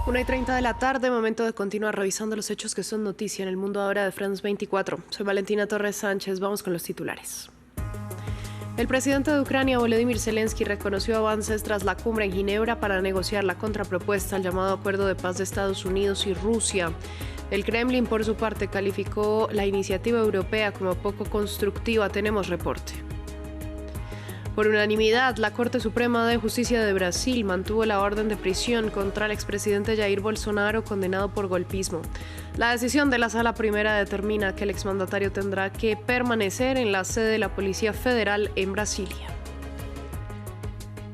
1:30 de la tarde, momento de continuar revisando los hechos que son noticia en el mundo ahora de France 24. Soy Valentina Torres Sánchez, vamos con los titulares. El presidente de Ucrania, Volodymyr Zelensky, reconoció avances tras la cumbre en Ginebra para negociar la contrapropuesta al llamado Acuerdo de Paz de Estados Unidos y Rusia. El Kremlin, por su parte, calificó la iniciativa europea como poco constructiva. Tenemos reporte. Por unanimidad, la Corte Suprema de Justicia de Brasil mantuvo la orden de prisión contra el expresidente Jair Bolsonaro, condenado por golpismo. La decisión de la Sala Primera determina que el exmandatario tendrá que permanecer en la sede de la Policía Federal en Brasilia.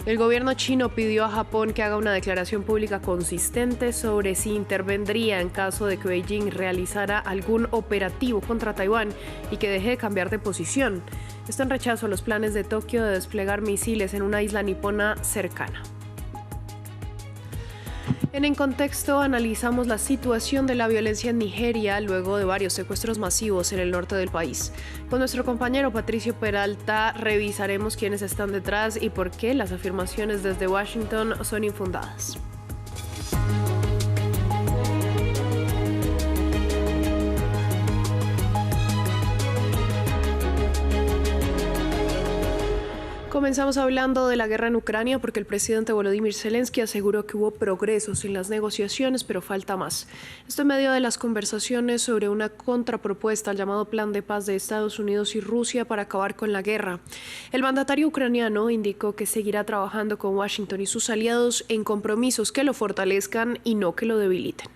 El gobierno chino pidió a Japón que haga una declaración pública consistente sobre si intervendría en caso de que Beijing realizara algún operativo contra Taiwán y que deje de cambiar de posición. Esto en rechazo a los planes de Tokio de desplegar misiles en una isla nipona cercana. En contexto, analizamos la situación de la violencia en Nigeria luego de varios secuestros masivos en el norte del país. Con nuestro compañero Patricio Peralta revisaremos quiénes están detrás y por qué las afirmaciones desde Washington son infundadas. Comenzamos hablando de la guerra en Ucrania porque el presidente Volodymyr Zelensky aseguró que hubo progresos en las negociaciones, pero falta más. Esto en medio de las conversaciones sobre una contrapropuesta al llamado Plan de Paz de Estados Unidos y Rusia para acabar con la guerra. El mandatario ucraniano indicó que seguirá trabajando con Washington y sus aliados en compromisos que lo fortalezcan y no que lo debiliten.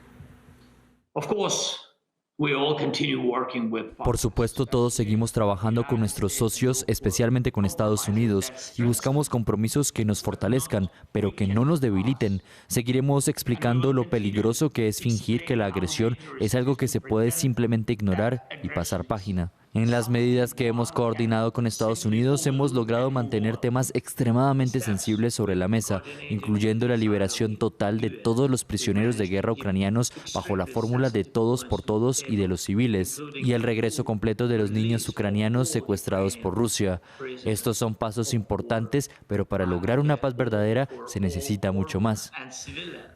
Por supuesto, todos seguimos trabajando con nuestros socios, especialmente con Estados Unidos, y buscamos compromisos que nos fortalezcan, pero que no nos debiliten. Seguiremos explicando lo peligroso que es fingir que la agresión es algo que se puede simplemente ignorar y pasar página. En las medidas que hemos coordinado con Estados Unidos, hemos logrado mantener temas extremadamente sensibles sobre la mesa, incluyendo la liberación total de todos los prisioneros de guerra ucranianos bajo la fórmula de todos por todos y de los civiles, y el regreso completo de los niños ucranianos secuestrados por Rusia. Estos son pasos importantes, pero para lograr una paz verdadera se necesita mucho más.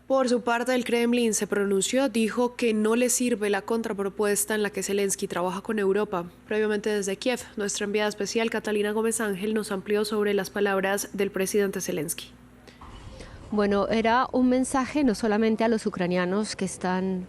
Por su parte, el Kremlin se pronunció, dijo que no le sirve la contrapropuesta en la que Zelensky trabaja con Europa. Previamente desde Kiev, nuestra enviada especial Catalina Gómez Ángel nos amplió sobre las palabras del presidente Zelensky. Bueno, era un mensaje no solamente a los ucranianos que están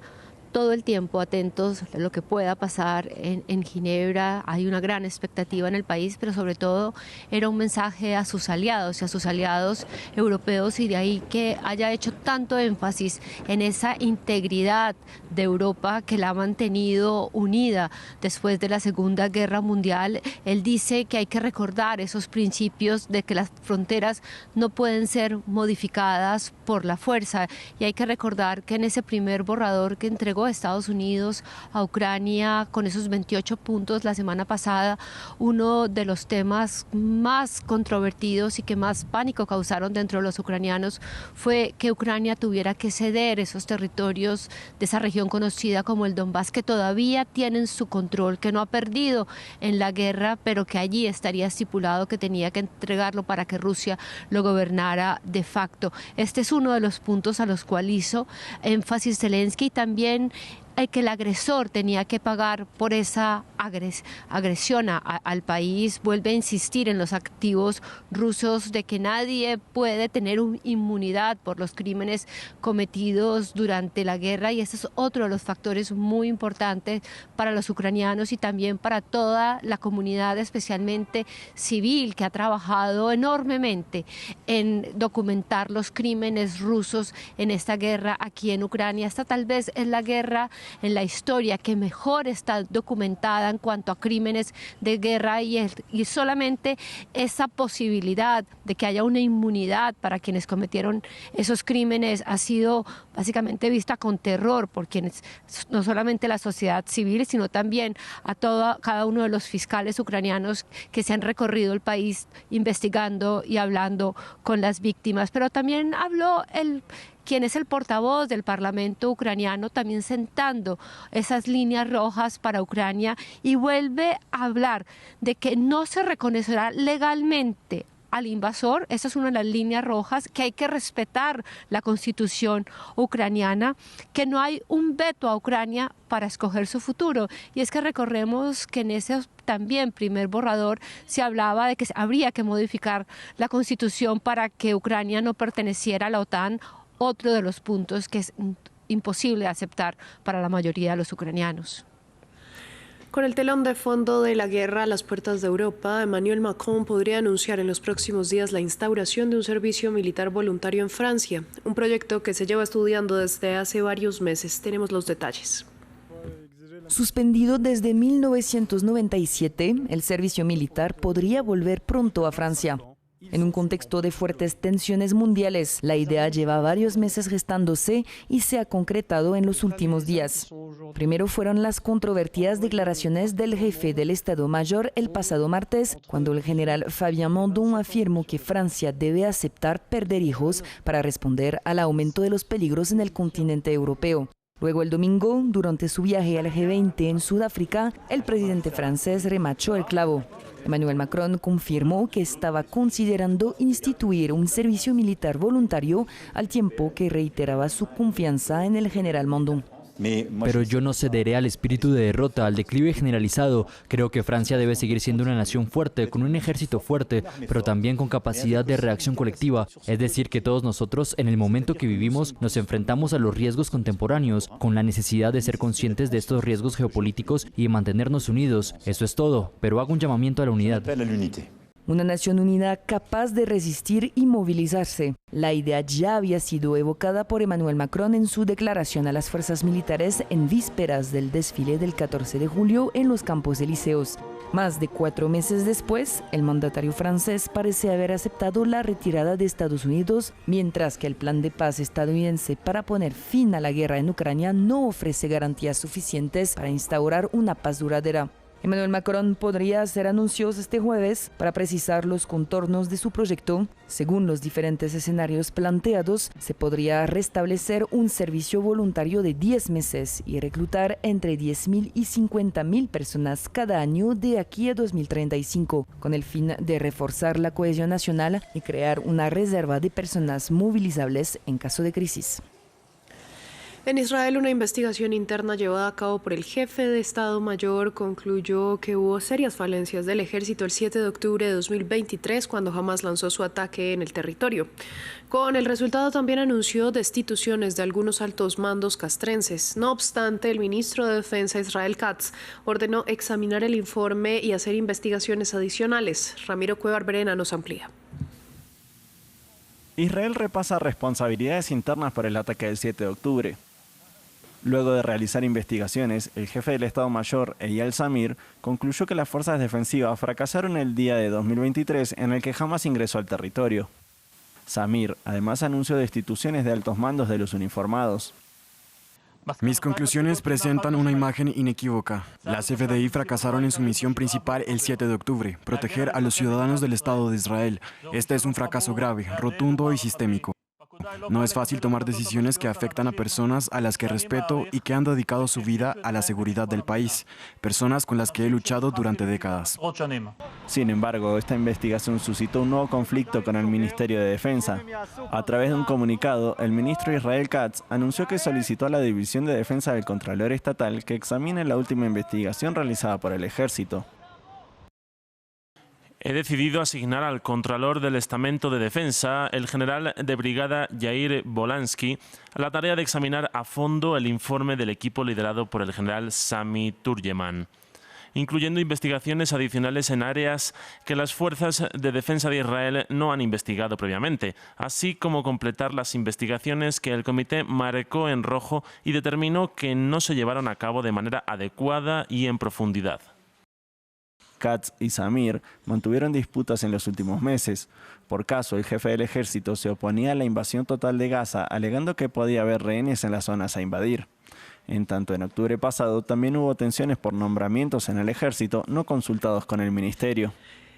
todo el tiempo atentos a lo que pueda pasar en Ginebra. Hay una gran expectativa en el país, pero sobre todo era un mensaje a sus aliados y a sus aliados europeos, y de ahí que haya hecho tanto énfasis en esa integridad de Europa que la ha mantenido unida después de la Segunda Guerra Mundial. Él dice que hay que recordar esos principios de que las fronteras no pueden ser modificadas por la fuerza, y hay que recordar que en ese primer borrador que entregó Estados Unidos a Ucrania con esos 28 puntos la semana pasada, uno de los temas más controvertidos y que más pánico causaron dentro de los ucranianos fue que Ucrania tuviera que ceder esos territorios de esa región conocida como el Donbass, que todavía tienen su control, que no ha perdido en la guerra, pero que allí estaría estipulado que tenía que entregarlo para que Rusia lo gobernara de facto. Este es uno de los puntos a los cuales hizo énfasis Zelensky, y también que el agresor tenía que pagar por esa agresión al país. Vuelve a insistir en los activos rusos de que nadie puede tener inmunidad por los crímenes cometidos durante la guerra, y ese es otro de los factores muy importantes para los ucranianos y también para toda la comunidad, especialmente civil, que ha trabajado enormemente en documentar los crímenes rusos en esta guerra aquí en Ucrania. Esta tal vez es la guerra en la historia que mejor está documentada en cuanto a crímenes de guerra, y solamente esa posibilidad de que haya una inmunidad para quienes cometieron esos crímenes ha sido básicamente vista con terror por quienes, no solamente la sociedad civil, sino también a cada uno de los fiscales ucranianos que se han recorrido el país investigando y hablando con las víctimas. Pero también habló quien es el portavoz del Parlamento ucraniano, también sentando esas líneas rojas para Ucrania, y vuelve a hablar de que no se reconocerá legalmente al invasor. Esa es una de las líneas rojas, que hay que respetar la constitución ucraniana, que no hay un veto a Ucrania para escoger su futuro. Y es que recordemos que en ese también primer borrador se hablaba de que habría que modificar la constitución para que Ucrania no perteneciera a la OTAN, otro de los puntos que es imposible de aceptar para la mayoría de los ucranianos. Con el telón de fondo de la guerra a las puertas de Europa, Emmanuel Macron podría anunciar en los próximos días la instauración de un servicio militar voluntario en Francia, un proyecto que se lleva estudiando desde hace varios meses. Tenemos los detalles. Suspendido desde 1997, el servicio militar podría volver pronto a Francia. En un contexto de fuertes tensiones mundiales, la idea lleva varios meses gestándose y se ha concretado en los últimos días. Primero fueron las controvertidas declaraciones del jefe del Estado Mayor el pasado martes, cuando el general Fabien Mondon afirmó que Francia debe aceptar perder hijos para responder al aumento de los peligros en el continente europeo. Luego el domingo, durante su viaje al G20 en Sudáfrica, el presidente francés remachó el clavo. Emmanuel Macron confirmó que estaba considerando instituir un servicio militar voluntario al tiempo que reiteraba su confianza en el general Mondon. Pero yo no cederé al espíritu de derrota, al declive generalizado. Creo que Francia debe seguir siendo una nación fuerte, con un ejército fuerte, pero también con capacidad de reacción colectiva. Es decir, que todos nosotros, en el momento que vivimos, nos enfrentamos a los riesgos contemporáneos, con la necesidad de ser conscientes de estos riesgos geopolíticos y mantenernos unidos. Eso es todo, pero hago un llamamiento a la unidad. Una nación unida capaz de resistir y movilizarse. La idea ya había sido evocada por Emmanuel Macron en su declaración a las fuerzas militares en vísperas del desfile del 14 de julio en los Campos Elíseos. Más de 4 meses después, el mandatario francés parece haber aceptado la retirada de Estados Unidos, mientras que el plan de paz estadounidense para poner fin a la guerra en Ucrania no ofrece garantías suficientes para instaurar una paz duradera. Emmanuel Macron podría hacer anuncios este jueves para precisar los contornos de su proyecto. Según los diferentes escenarios planteados, se podría restablecer un servicio voluntario de 10 meses y reclutar entre 10.000 y 50.000 personas cada año de aquí a 2035, con el fin de reforzar la cohesión nacional y crear una reserva de personas movilizables en caso de crisis. En Israel, una investigación interna llevada a cabo por el jefe de Estado Mayor concluyó que hubo serias falencias del ejército el 7 de octubre de 2023, cuando Hamás lanzó su ataque en el territorio. Con el resultado también anunció destituciones de algunos altos mandos castrenses. No obstante, el ministro de Defensa, Israel Katz, ordenó examinar el informe y hacer investigaciones adicionales. Ramiro Cuellar Berena nos amplía. Israel repasa responsabilidades internas por el ataque del 7 de octubre. Luego de realizar investigaciones, el jefe del Estado Mayor, Eyal Zamir, concluyó que las fuerzas defensivas fracasaron el día de 2023 en el que Hamás ingresó al territorio. Zamir además anunció destituciones de altos mandos de los uniformados. Mis conclusiones presentan una imagen inequívoca. Las FDI fracasaron en su misión principal el 7 de octubre, proteger a los ciudadanos del Estado de Israel. Este es un fracaso grave, rotundo y sistémico. No es fácil tomar decisiones que afectan a personas a las que respeto y que han dedicado su vida a la seguridad del país, personas con las que he luchado durante décadas. Sin embargo, esta investigación suscitó un nuevo conflicto con el Ministerio de Defensa. A través de un comunicado, el ministro Israel Katz anunció que solicitó a la División de Defensa del Contralor Estatal que examine la última investigación realizada por el Ejército. He decidido asignar al Contralor del Estamento de Defensa, el general de brigada Yair Bolansky, la tarea de examinar a fondo el informe del equipo liderado por el general Sami Turjeman, incluyendo investigaciones adicionales en áreas que las fuerzas de defensa de Israel no han investigado previamente, así como completar las investigaciones que el comité marcó en rojo y determinó que no se llevaron a cabo de manera adecuada y en profundidad. Katz y Zamir mantuvieron disputas en los últimos meses. Por caso, el jefe del ejército se oponía a la invasión total de Gaza, alegando que podía haber rehenes en las zonas a invadir. En tanto, en octubre pasado también hubo tensiones por nombramientos en el ejército no consultados con el ministerio.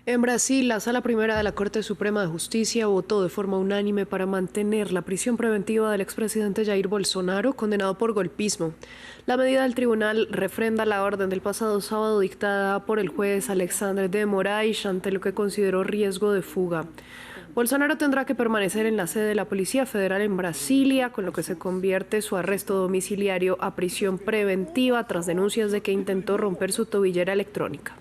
En Brasil, la Sala Primera de la Corte Suprema de Justicia votó de forma unánime para mantener la prisión preventiva del expresidente Jair Bolsonaro, condenado por golpismo. La medida del tribunal refrenda la orden del pasado sábado dictada por el juez Alexandre de Moraes ante lo que consideró riesgo de fuga. Bolsonaro tendrá que permanecer en la sede de la Policía Federal en Brasilia, con lo que se convierte su arresto domiciliario a prisión preventiva tras denuncias de que intentó romper su tobillera electrónica.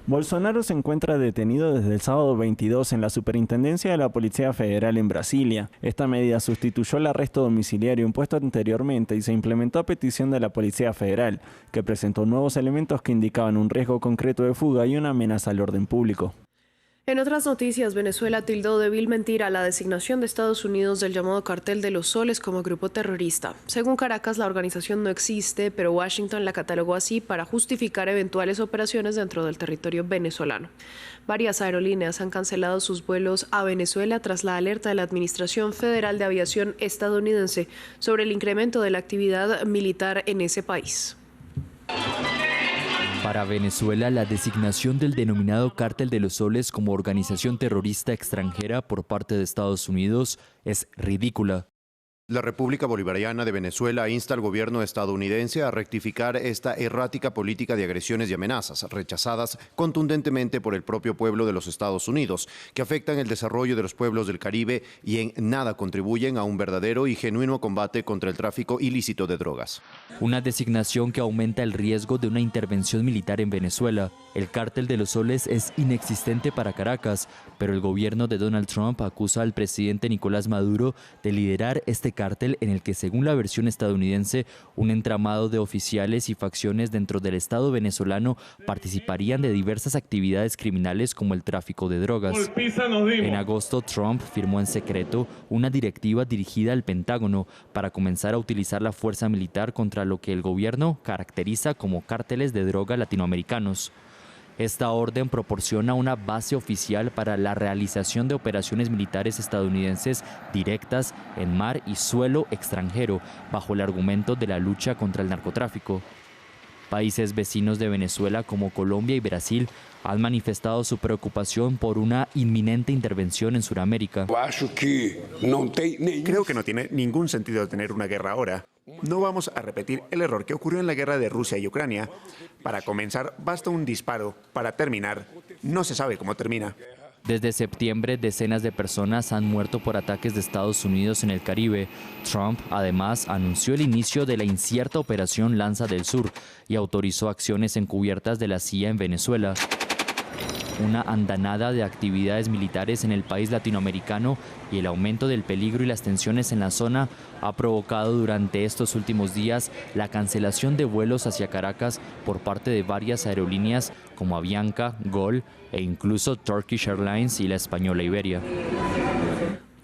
Bolsonaro se encuentra detenido desde el sábado 22 en la Superintendencia de la Policía Federal en Brasilia. Esta medida sustituyó el arresto domiciliario impuesto anteriormente y se implementó a petición de la Policía Federal, que presentó nuevos elementos que indicaban un riesgo concreto de fuga y una amenaza al orden público. En otras noticias, Venezuela tildó de vil mentira la designación de Estados Unidos del llamado Cartel de los Soles como grupo terrorista. Según Caracas, la organización no existe, pero Washington la catalogó así para justificar eventuales operaciones dentro del territorio venezolano. Varias aerolíneas han cancelado sus vuelos a Venezuela tras la alerta de la Administración Federal de Aviación estadounidense sobre el incremento de la actividad militar en ese país. Para Venezuela, la designación del denominado Cártel de los Soles como organización terrorista extranjera por parte de Estados Unidos es ridícula. La República Bolivariana de Venezuela insta al gobierno estadounidense a rectificar esta errática política de agresiones y amenazas, rechazadas contundentemente por el propio pueblo de los Estados Unidos, que afectan el desarrollo de los pueblos del Caribe y en nada contribuyen a un verdadero y genuino combate contra el tráfico ilícito de drogas. Una designación que aumenta el riesgo de una intervención militar en Venezuela. El Cártel de los Soles es inexistente para Caracas, pero el gobierno de Donald Trump acusa al presidente Nicolás Maduro de liderar este cártel en el que, según la versión estadounidense, un entramado de oficiales y facciones dentro del Estado venezolano participarían de diversas actividades criminales como el tráfico de drogas. En agosto, Trump firmó en secreto una directiva dirigida al Pentágono para comenzar a utilizar la fuerza militar contra lo que el gobierno caracteriza como cárteles de droga latinoamericanos. Esta orden proporciona una base oficial para la realización de operaciones militares estadounidenses directas en mar y suelo extranjero, bajo el argumento de la lucha contra el narcotráfico. Países vecinos de Venezuela como Colombia y Brasil han manifestado su preocupación por una inminente intervención en Sudamérica. Creo que no tiene ningún sentido tener una guerra ahora. No vamos a repetir el error que ocurrió en la guerra de Rusia y Ucrania. Para comenzar, basta un disparo. Para terminar, no se sabe cómo termina. Desde septiembre, decenas de personas han muerto por ataques de Estados Unidos en el Caribe. Trump, además, anunció el inicio de la incierta Operación Lanza del Sur y autorizó acciones encubiertas de la CIA en Venezuela. Una andanada de actividades militares en el país latinoamericano y el aumento del peligro y las tensiones en la zona ha provocado durante estos últimos días la cancelación de vuelos hacia Caracas por parte de varias aerolíneas como Avianca, Gol e incluso Turkish Airlines y la española Iberia.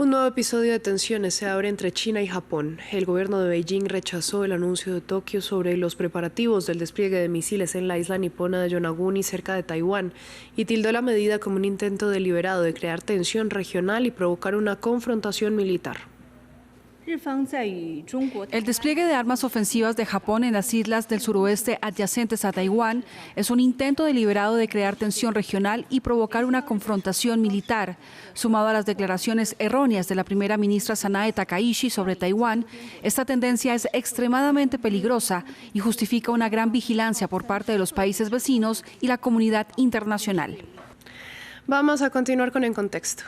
Un nuevo episodio de tensiones se abre entre China y Japón. El gobierno de Beijing rechazó el anuncio de Tokio sobre los preparativos del despliegue de misiles en la isla nipona de Yonaguni, cerca de Taiwán, y tildó la medida como un intento deliberado de crear tensión regional y provocar una confrontación militar. El despliegue de armas ofensivas de Japón en las islas del suroeste adyacentes a Taiwán es un intento deliberado de crear tensión regional y provocar una confrontación militar. Sumado a las declaraciones erróneas de la primera ministra Sanae Takaishi sobre Taiwán, esta tendencia es extremadamente peligrosa y justifica una gran vigilancia por parte de los países vecinos y la comunidad internacional. Vamos a continuar con el contexto.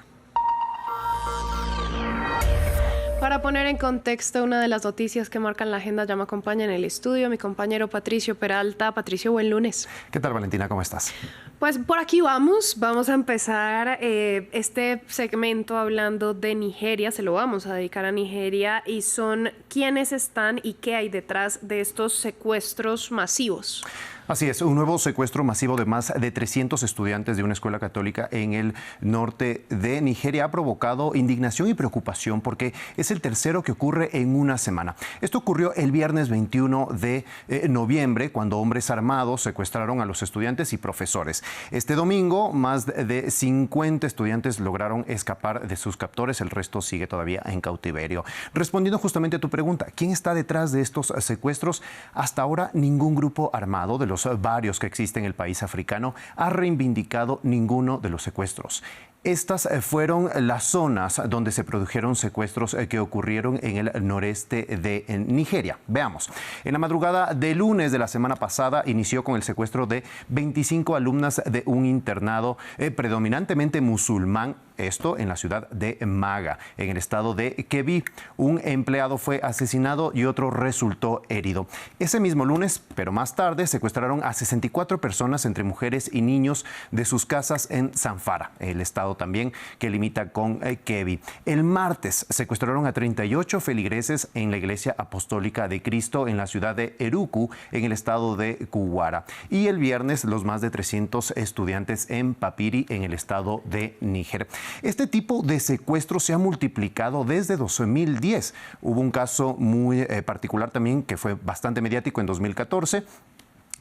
Para poner en contexto una de las noticias que marcan la agenda, ya me acompaña en el estudio mi compañero Patricio Peralta. Patricio, buen lunes. ¿Qué tal, Valentina? ¿Cómo estás? Pues por aquí vamos a empezar este segmento hablando de Nigeria, se lo vamos a dedicar a Nigeria y son quiénes están y qué hay detrás de estos secuestros masivos. Así es, un nuevo secuestro masivo de más de 300 estudiantes de una escuela católica en el norte de Nigeria ha provocado indignación y preocupación porque es el tercero que ocurre en una semana. Esto ocurrió el viernes 21 de noviembre, cuando hombres armados secuestraron a los estudiantes y profesores. Este domingo, más de 50 estudiantes lograron escapar de sus captores, el resto sigue todavía en cautiverio. Respondiendo justamente a tu pregunta, ¿quién está detrás de estos secuestros? Hasta ahora, ningún grupo armado de los los varios que existe en el país africano, ha reivindicado ninguno de los secuestros. Estas fueron las zonas donde se produjeron secuestros que ocurrieron en el noreste de Nigeria. Veamos. En la madrugada de lunes de la semana pasada inició con el secuestro de 25 alumnas de un internado predominantemente musulmán, esto en la ciudad de Maga, en el estado de Kebbi. Un empleado fue asesinado y otro resultó herido. Ese mismo lunes, pero más tarde, secuestraron a 64 personas entre mujeres y niños de sus casas en Zamfara, el estado también que limita con Kebbi. El martes secuestraron a 38 feligreses en la Iglesia Apostólica de Cristo en la ciudad de Eruku, en el estado de Kuwara. Y el viernes los más de 300 estudiantes en Papiri, en el estado de Níger. Este tipo de secuestros se ha multiplicado desde 2010. Hubo un caso muy particular también que fue bastante mediático en 2014.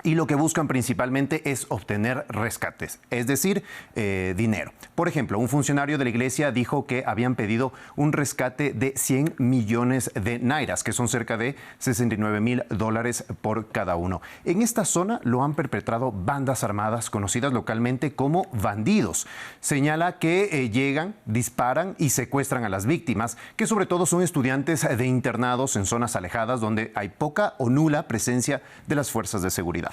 Y lo que buscan principalmente es obtener rescates, es decir, dinero. Por ejemplo, un funcionario de la iglesia dijo que habían pedido un rescate de 100 millones de nairas, que son cerca de $69,000 por cada uno. En esta zona lo han perpetrado bandas armadas conocidas localmente como bandidos. Señala que llegan, disparan y secuestran a las víctimas, que sobre todo son estudiantes de internados en zonas alejadas donde hay poca o nula presencia de las fuerzas de seguridad.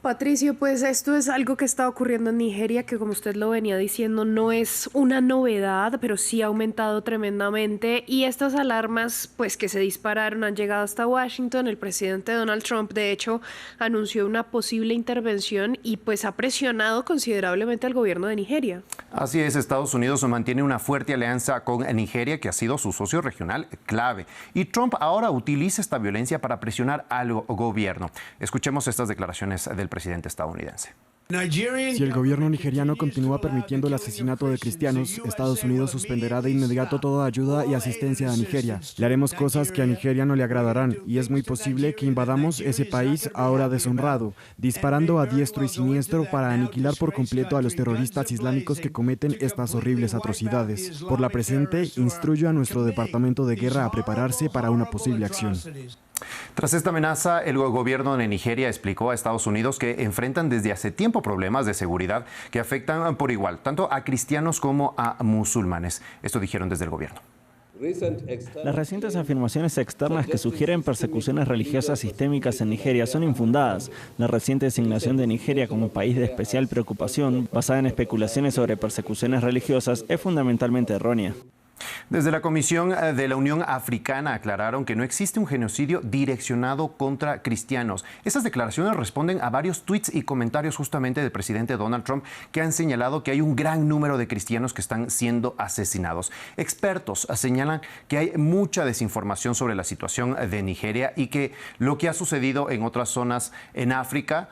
Patricio, pues esto es algo que está ocurriendo en Nigeria, que como usted lo venía diciendo, no es una novedad, pero sí ha aumentado tremendamente. Y estas alarmas, pues que se dispararon, han llegado hasta Washington. El presidente Donald Trump, de hecho, anunció una posible intervención y pues ha presionado considerablemente al gobierno de Nigeria. Así es, Estados Unidos mantiene una fuerte alianza con Nigeria, que ha sido su socio regional clave. Y Trump ahora utiliza esta violencia para presionar al gobierno. Escuchemos estas declaraciones del presidente estadounidense. Si el gobierno nigeriano continúa permitiendo el asesinato de cristianos, Estados Unidos suspenderá de inmediato toda ayuda y asistencia a Nigeria. Le haremos cosas que a Nigeria no le agradarán y es muy posible que invadamos ese país ahora deshonrado, disparando a diestro y siniestro para aniquilar por completo a los terroristas islámicos que cometen estas horribles atrocidades. Por la presente, instruyo a nuestro Departamento de Guerra a prepararse para una posible acción. Tras esta amenaza, el gobierno de Nigeria explicó a Estados Unidos que enfrentan desde hace tiempo problemas de seguridad que afectan por igual tanto a cristianos como a musulmanes. Esto dijeron desde el gobierno. Las recientes afirmaciones externas que sugieren persecuciones religiosas sistémicas en Nigeria son infundadas. La reciente designación de Nigeria como país de especial preocupación, basada en especulaciones sobre persecuciones religiosas, es fundamentalmente errónea. Desde la Comisión de la Unión Africana aclararon que no existe un genocidio direccionado contra cristianos. Estas declaraciones responden a varios tuits y comentarios justamente del presidente Donald Trump, que han señalado que hay un gran número de cristianos que están siendo asesinados. Expertos señalan que hay mucha desinformación sobre la situación de Nigeria y que lo que ha sucedido en otras zonas en África,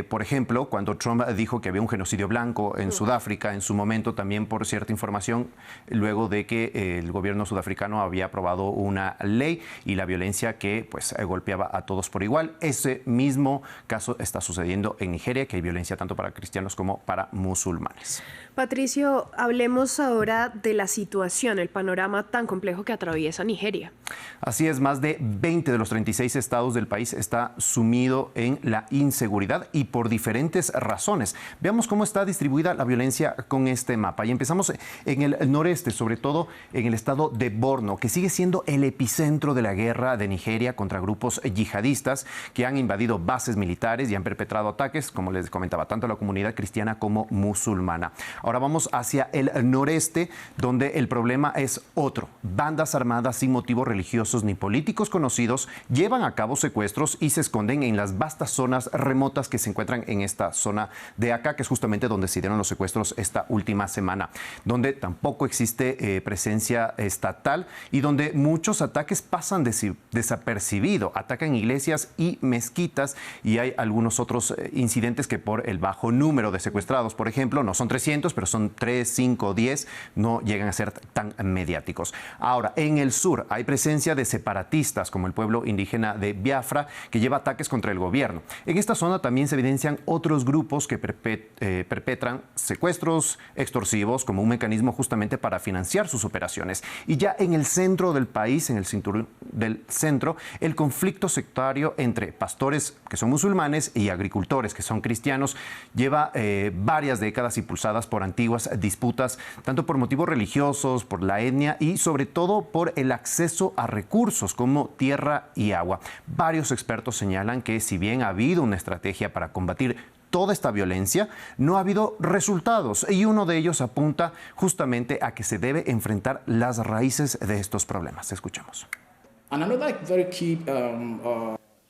por ejemplo, cuando Trump dijo que había un genocidio blanco en Sudáfrica, en su momento también por cierta información, luego de que el gobierno sudafricano había aprobado una ley y la violencia que pues golpeaba a todos por igual. Ese mismo caso está sucediendo en Nigeria, que hay violencia tanto para cristianos como para musulmanes. Patricio, hablemos ahora de la situación, el panorama tan complejo que atraviesa Nigeria. Así es, más de 20 de los 36 estados del país está sumido en la inseguridad y por diferentes razones. Veamos cómo está distribuida la violencia con este mapa. Y empezamos en el noreste, sobre todo en el estado de Borno, que sigue siendo el epicentro de la guerra de Nigeria contra grupos yihadistas que han invadido bases militares y han perpetrado ataques, como les comentaba, tanto a la comunidad cristiana como musulmana. Ahora vamos hacia el noreste, donde el problema es otro. Bandas armadas sin motivos religiosos ni políticos conocidos llevan a cabo secuestros y se esconden en las vastas zonas remotas que se encuentran en esta zona de acá, que es justamente donde se dieron los secuestros esta última semana, donde tampoco existe presencia estatal y donde muchos ataques pasan desapercibidos. Atacan iglesias y mezquitas y hay algunos otros incidentes que por el bajo número de secuestrados, por ejemplo, no son 300, pero son 3, 5, 10, no llegan a ser tan mediáticos. Ahora, en el sur hay presencia de separatistas como el pueblo indígena de Biafra, que lleva ataques contra el gobierno. En esta zona también se evidencian otros grupos que perpetran secuestros extorsivos como un mecanismo justamente para financiar sus operaciones. operaciones. Y ya en el centro del país, en el cinturón del centro, el conflicto sectario entre pastores que son musulmanes y agricultores que son cristianos lleva varias décadas impulsadas por antiguas disputas, tanto por motivos religiosos, por la etnia y sobre todo por el acceso a recursos como tierra y agua. Varios expertos señalan que si bien ha habido una estrategia para combatir toda esta violencia, no ha habido resultados y uno de ellos apunta justamente a que se debe enfrentar las raíces de estos problemas. Escuchemos.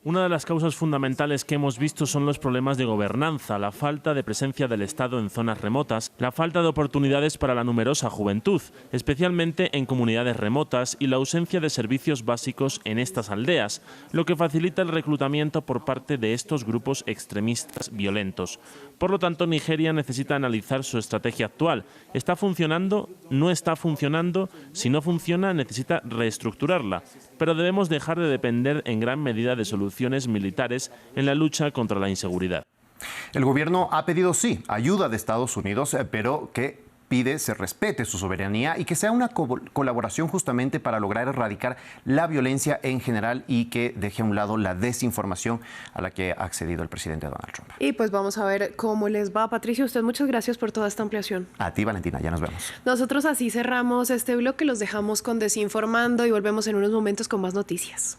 Una de las causas fundamentales que hemos visto son los problemas de gobernanza, la falta de presencia del Estado en zonas remotas, la falta de oportunidades para la numerosa juventud, especialmente en comunidades remotas, y la ausencia de servicios básicos en estas aldeas, lo que facilita el reclutamiento por parte de estos grupos extremistas violentos. Por lo tanto, Nigeria necesita analizar su estrategia actual. ¿Está funcionando? ¿No está funcionando? Si no funciona, necesita reestructurarla. Pero debemos dejar de depender en gran medida de soluciones militares en la lucha contra la inseguridad. El gobierno ha pedido, sí, ayuda de Estados Unidos, pero que pide se respete su soberanía y que sea una colaboración justamente para lograr erradicar la violencia en general y que deje a un lado la desinformación a la que ha accedido el presidente Donald Trump. Y pues vamos a ver cómo les va. Patricia, usted muchas gracias por toda esta ampliación. A ti, Valentina, ya nos vemos. Nosotros así cerramos este bloque, los dejamos con Desinformando y volvemos en unos momentos con más noticias.